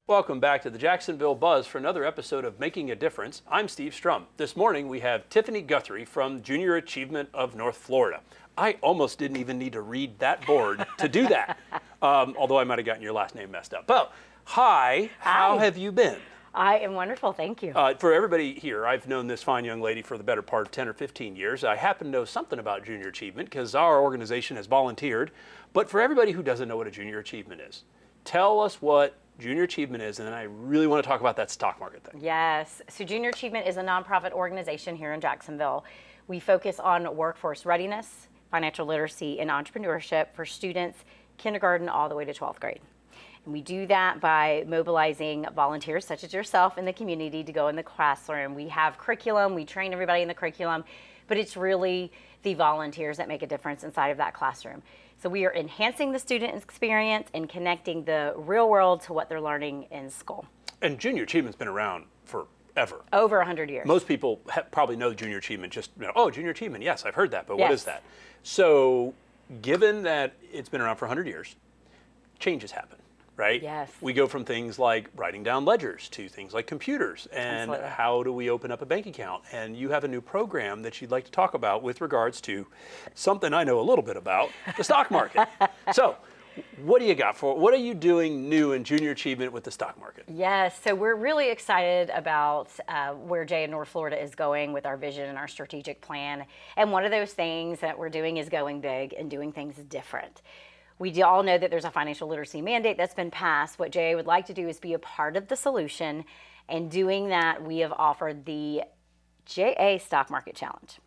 Welcome back to the Jacksonville Buzz for another episode of Making a Difference. I'm Steve Strum. This morning we have Tiffany Guthrie from Junior Achievement of North Florida. I almost didn't even need to read that board to do that, although I might have gotten your last name messed up. But hi, how have you been? I am wonderful, thank you. For everybody here, I've known this fine young lady for the better part of 10 or 15 years. I happen to know something about Junior Achievement because our organization has volunteered. But for everybody who doesn't know what a Junior Achievement is, tell us what Junior Achievement is, and then I really want to talk about that stock market thing. Yes, so Junior Achievement is a nonprofit organization here in Jacksonville. We focus on workforce readiness, financial literacy, and entrepreneurship for students kindergarten all the way to 12th grade. And we do that by mobilizing volunteers such as yourself in the community to go in the classroom. We have curriculum, we train everybody in the curriculum, but it's really the volunteers that make a difference inside of that classroom. So we are enhancing the student experience and connecting the real world to what they're learning in school. And Junior Achievement's been around forever. Over 100 years. Most people probably know Junior Achievement, just, oh, Junior Achievement, yes, I've heard that, but Yes. what is that? So given that it's been around for 100 years, changes happen, right? Yes. We go from things like writing down ledgers to things like computers and Absolutely. how do we open up a bank account? And you have a new program that you'd like to talk about with regards to something I know a little bit about, the stock market. So what do you got what are you doing new in Junior Achievement with the stock market? Yes, so we're really excited about where Jay in North Florida is going with our vision and our strategic plan. And one of those things that we're doing is going big and doing things different. We all know that there's a financial literacy mandate that's been passed. What Jay would like to do is be a part of the solution. And doing that, we have offered the JA Stock Market Challenge.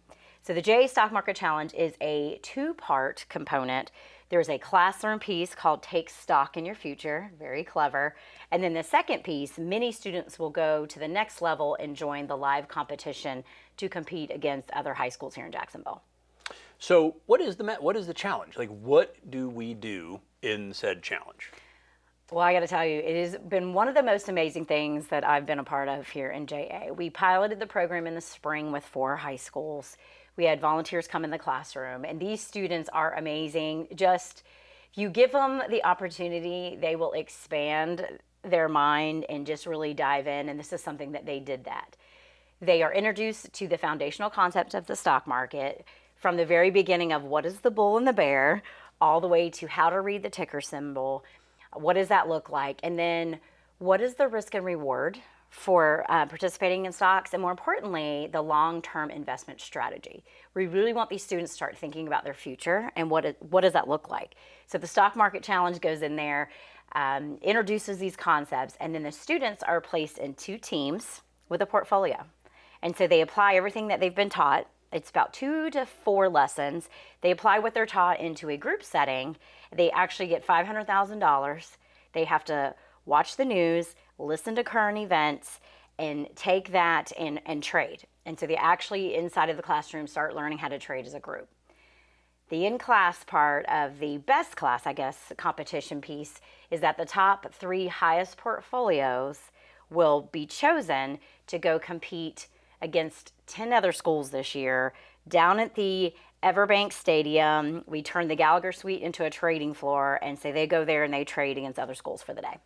So the JA Stock Market Challenge is a two-part component. There's a classroom piece called Take Stock in Your Future, very clever. And then the second piece, many students will go to the next level and join the live competition to compete against other high schools here in Jacksonville. So what is the challenge? Like, what do we do in said challenge? Well, I got to tell you, it has been one of the most amazing things that I've been a part of here in JA. We piloted the program in the spring with 4 high schools. We had volunteers come in the classroom, and these students are amazing. Just, if you give them the opportunity, they will expand their mind and just really dive in, and this is something that they did that. They are introduced to the foundational concept of the stock market from the very beginning of what is the bull and the bear, all the way to how to read the ticker symbol, what does that look like, and then what is the risk and reward for participating in stocks, and more importantly, the long-term investment strategy. We really want these students to start thinking about their future and what does that look like. So the Stock Market Challenge goes in there, introduces these concepts, and then the students are placed in 2 teams with a portfolio. And so they apply everything that they've been taught. It's about 2 to 4 lessons. They apply what they're taught into a group setting. They actually get $500,000. They have to watch the news, listen to current events, and take that and trade. And so they actually, inside of the classroom, start learning how to trade as a group. The in-class part of the best class, I guess, competition piece is that the top 3 highest portfolios will be chosen to go compete against 10 other schools this year down at the Everbank Stadium. We turn the Gallagher Suite into a trading floor, and so they go there and they trade against other schools for the day.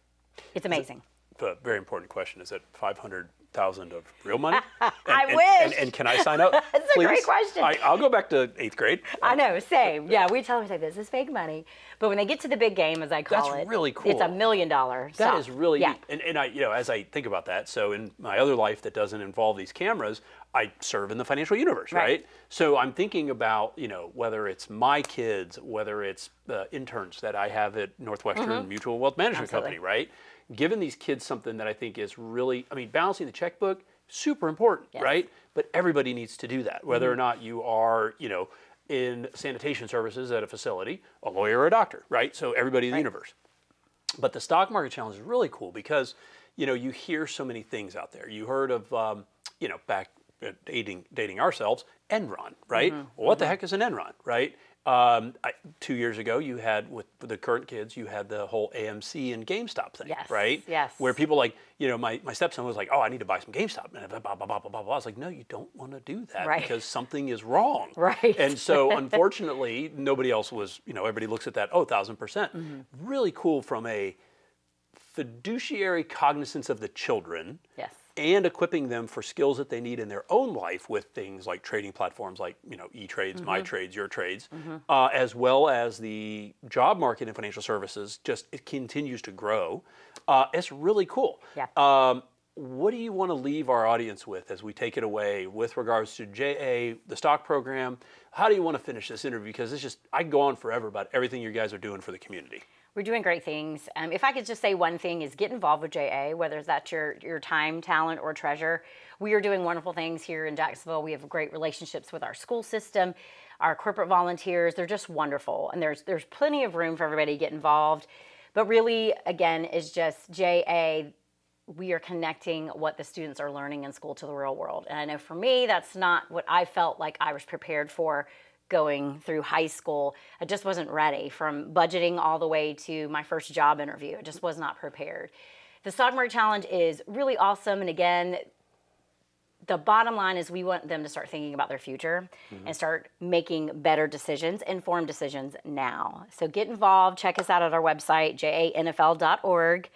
It's amazing. A very important question. Is it 500,000 of real money? I wish. And can I sign up? That's please? a great question. I'll go back to 8th grade. I know, same. Yeah, we tell them, say, this is fake money. But when they get to the big game, as I call it, That's really cool. It's $1 million. That is really yeah. neat. And I, as I think about that, so in my other life that doesn't involve these cameras, I serve in the financial universe, right? So I'm thinking about, whether it's my kids, whether it's the interns that I have at Northwestern Mutual Wealth Management Company, right? Giving these kids something that I think is really, balancing the checkbook, super important, right? But everybody needs to do that, whether or not you are, in sanitation services at a facility, a lawyer or a doctor, right? So everybody in the universe. But the stock market challenge is really cool because, you hear so many things out there. You heard of, back dating ourselves, Enron, right? Well, what the heck is an Enron, right? 2 years ago, you had, with the current kids, you had the whole AMC and GameStop thing, right? Yes. Where people my stepson was like, oh, I need to buy some GameStop. And blah, blah, blah, blah, blah. I was like, no, you don't want to do that because something is wrong. Right. And so, unfortunately, nobody else was, everybody looks at that, 1,000%. Really cool from a fiduciary cognizance of the children. Yes. And equipping them for skills that they need in their own life with things like trading platforms like, E-Trades, My Trades, Your Trades, as well as the job market in financial services. It continues to grow. It's really cool. Yeah. What do you want to leave our audience with as we take it away with regards to JA, the stock program? How do you want to finish this interview? Because I can go on forever about everything you guys are doing for the community. We're doing great things. If I could just say one thing is get involved with JA, whether that's your time, talent, or treasure. We are doing wonderful things here in Jacksonville. We have great relationships with our school system, our corporate volunteers. They're just wonderful. And there's plenty of room for everybody to get involved. But really, again, is just JA, we are connecting what the students are learning in school to the real world. And I know for me, that's not what I felt like I was prepared for going through high school. I just wasn't ready, from budgeting all the way to my first job interview. I just was not prepared. The Stock Market Challenge is really awesome. And again, the bottom line is we want them to start thinking about their future and start making better decisions, informed decisions now. So get involved. Check us out at our website, janfl.org.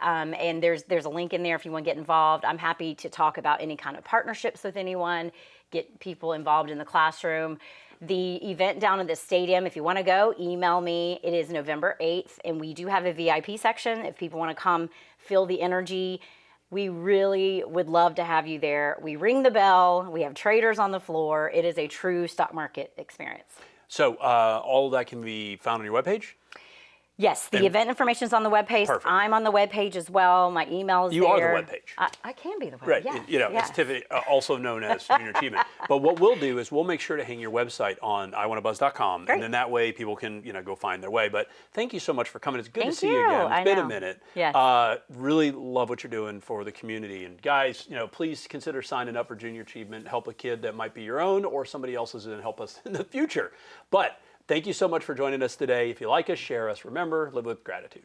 And there's a link in there if you want to get involved. I'm happy to talk about any kind of partnerships with anyone, get people involved in the classroom. The event down in the stadium, if you want to go, email me. It is November 8th, and we do have a VIP section if people want to come feel the energy. We really would love to have you there. We ring the bell. We have traders on the floor. It is a true stock market experience. So all of that can be found on your webpage? Yes, the event information is on the webpage. Perfect. I'm on the webpage as well. My email is there. You are the webpage. I can be the webpage. Right. Yes, It's Tiffany, also known as Junior Achievement. But what we'll do is we'll make sure to hang your website on iwannabuzz.com, and then that way people can go find their way. But thank you so much for coming. It's good to see you again. It's been a minute. Yes. Really love what you're doing for the community. And guys, please consider signing up for Junior Achievement. Help a kid that might be your own or somebody else's, and help us in the future. But thank you so much for joining us today. If you like us, share us. Remember, live with gratitude.